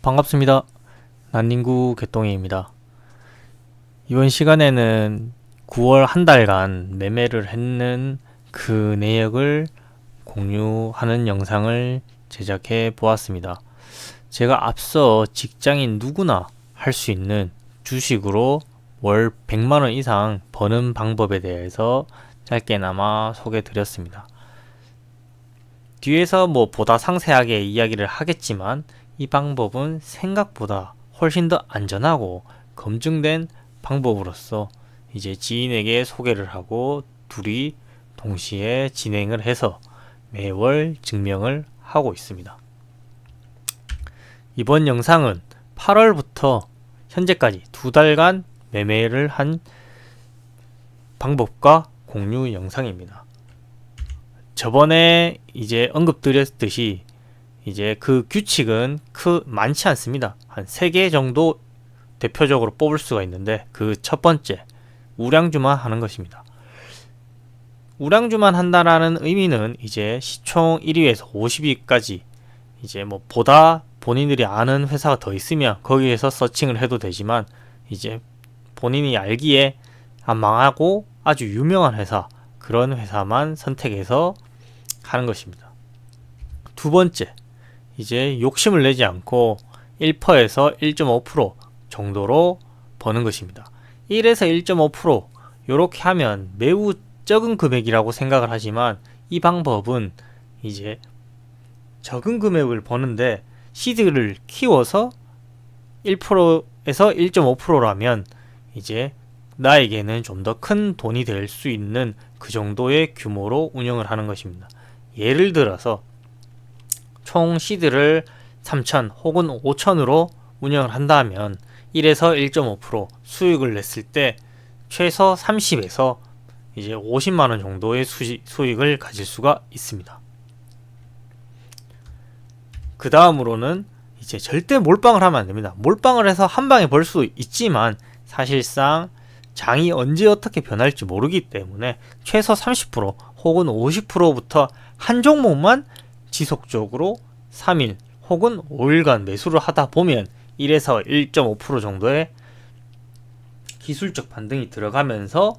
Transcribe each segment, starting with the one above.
반갑습니다. 난닝구 개똥이입니다. 이번 시간에는 9월 한 달간 매매를 했는 그 내역을 공유하는 영상을 제작해 보았습니다. 제가 앞서 직장인 누구나 할 수 있는 주식으로 월 100만원 이상 버는 방법에 대해서 짧게나마 소개해 드렸습니다. 뒤에서 보다 상세하게 이야기를 하겠지만 이 방법은 생각보다 훨씬 더 안전하고 검증된 방법으로서 이제 지인에게 소개를 하고 둘이 동시에 진행을 해서 매월 증명을 하고 있습니다. 이번 영상은 8월부터 현재까지 2달간 매매를 한 방법과 공유 영상입니다. 저번에 이제 언급드렸듯이 이제 그 규칙은 많지 않습니다. 한 3개 정도 대표적으로 뽑을 수가 있는데, 그 첫 번째, 우량주만 하는 것입니다. 우량주만 한다라는 의미는 이제 시총 1위에서 50위까지 이제 보다 본인들이 아는 회사가 더 있으면 거기에서 서칭을 해도 되지만, 이제 본인이 알기에 망하고 아주 유명한 회사, 그런 회사만 선택해서 하는 것입니다. 두 번째, 이제 욕심을 내지 않고 1%에서 1.5% 정도로 버는 것입니다. 1에서 1.5% 요렇게 하면 매우 적은 금액이라고 생각을 하지만, 이 방법은 이제 적은 금액을 버는데 시드를 키워서 1%에서 1.5%라면 이제 나에게는 좀 더 큰 돈이 될 수 있는 그 정도의 규모로 운영을 하는 것입니다. 예를 들어서 총 시드를 3,000 혹은 5,000으로 운영을 한다면 1에서 1.5% 수익을 냈을 때 최소 30에서 이제 50만원 정도의 수익을 가질 수가 있습니다. 그 다음으로는 이제 절대 몰빵을 하면 안 됩니다. 몰빵을 해서 한 방에 벌 수 있지만 사실상 장이 언제 어떻게 변할지 모르기 때문에 최소 30% 혹은 50%부터 한 종목만 지속적으로 3일 혹은 5일간 매수를 하다 보면 1에서 1.5% 정도의 기술적 반등이 들어가면서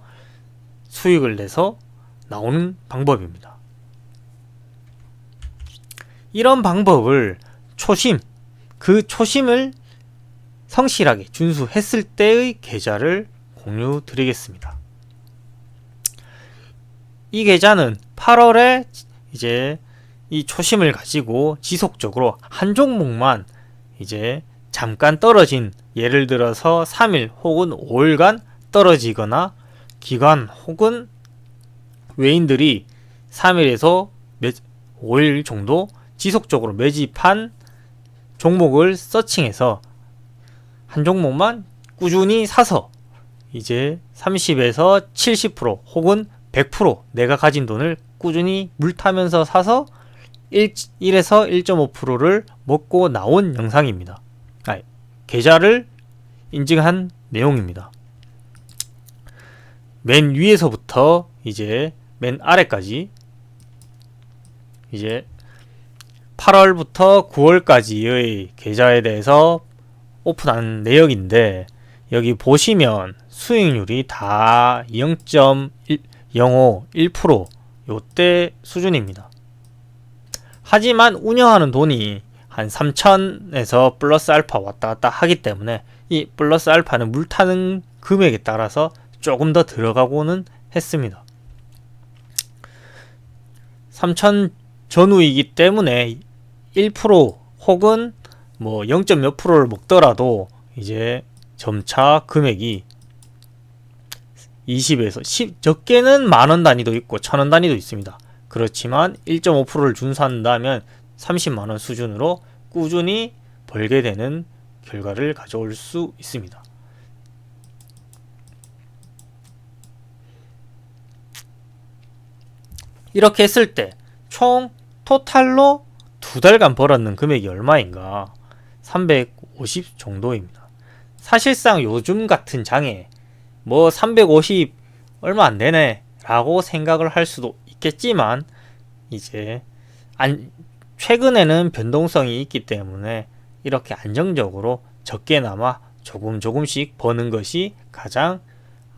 수익을 내서 나오는 방법입니다. 이런 방법을 그 초심을 성실하게 준수했을 때의 계좌를 공유 드리겠습니다. 이 계좌는 8월에 이제 이 초심을 가지고 지속적으로 한 종목만 이제 잠깐 떨어진, 예를 들어서 3일 혹은 5일간 떨어지거나 기관 혹은 외인들이 3일에서 5일 정도 지속적으로 매집한 종목을 서칭해서 한 종목만 꾸준히 사서 이제 30에서 70% 혹은 100% 내가 가진 돈을 꾸준히 물타면서 사서 1에서 1.5%를 먹고 나온 영상입니다. 계좌를 인증한 내용입니다. 맨 위에서부터 이제 맨 아래까지 이제 8월부터 9월까지의 계좌에 대해서 오픈한 내역인데, 여기 보시면 수익률이 다 0.05, 1% 요때 수준입니다. 하지만 운영하는 돈이 한 3,000에서 플러스 알파 왔다 갔다 하기 때문에 이 플러스 알파는 물타는 금액에 따라서 조금 더 들어가고는 했습니다. 3,000 전후이기 때문에 1% 혹은 0. 몇 %를 먹더라도 이제 점차 금액이 20에서 10, 적게는 만원 단위도 있고 1,000원 단위도 있습니다. 그렇지만 1.5%를 준수한다면 30만원 수준으로 꾸준히 벌게 되는 결과를 가져올 수 있습니다. 이렇게 했을 때 총 토탈로 2달간 벌었는 금액이 얼마인가? 350 정도입니다. 사실상 요즘 같은 장에 350 얼마 안 되네 라고 생각을 할 수도 있겠지만, 이제 최근에는 변동성이 있기 때문에 이렇게 안정적으로 적게나마 조금씩 버는 것이 가장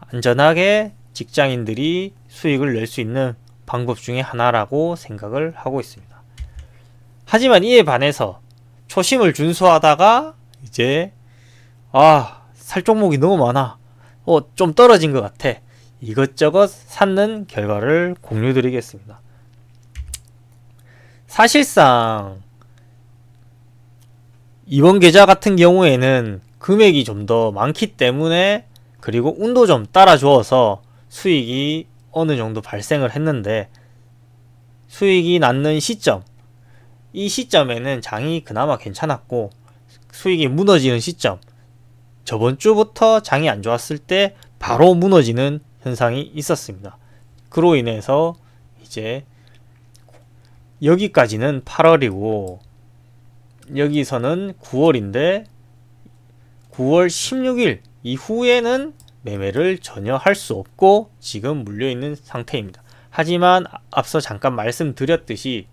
안전하게 직장인들이 수익을 낼 수 있는 방법 중에 하나라고 생각을 하고 있습니다. 하지만 이에 반해서 초심을 준수하다가 이제 살 종목이 너무 많아, 좀 떨어진 것 같아, 이것저것 샀는 결과를 공유드리겠습니다. 사실상 이번 계좌 같은 경우에는 금액이 좀 더 많기 때문에, 그리고 운도 좀 따라주어서 수익이 어느 정도 발생을 했는데, 수익이 났는 시점, 이 시점에는 장이 그나마 괜찮았고, 수익이 무너지는 시점, 저번 주부터 장이 안 좋았을 때 바로 무너지는 현상이 있었습니다. 그로 인해서 이제 여기까지는 8월이고 여기서는 9월인데 9월 16일 이후에는 매매를 전혀 할 수 없고 지금 물려있는 상태입니다. 하지만 앞서 잠깐 말씀드렸듯이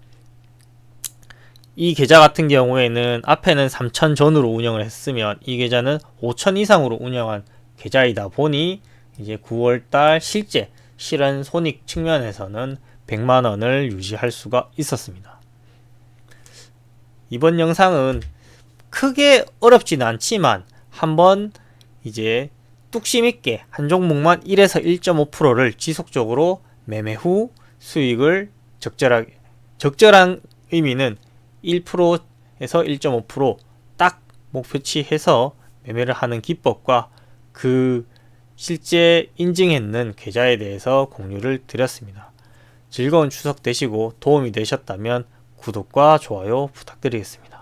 이 계좌 같은 경우에는 앞에는 3,000 전후로 운영을 했으면 이 계좌는 5,000 이상으로 운영한 계좌이다 보니 이제 9월달 실제 실현 손익 측면에서는 100만원을 유지할 수가 있었습니다. 이번 영상은 크게 어렵지는 않지만 한번 이제 뚝심 있게 한 종목만 1에서 1.5%를 지속적으로 매매 후 수익을 적절한 의미는 1%에서 1.5% 딱 목표치해서 매매를 하는 기법과 그 실제 인증했는 계좌에 대해서 공유를 드렸습니다. 즐거운 추석 되시고 도움이 되셨다면 구독과 좋아요 부탁드리겠습니다.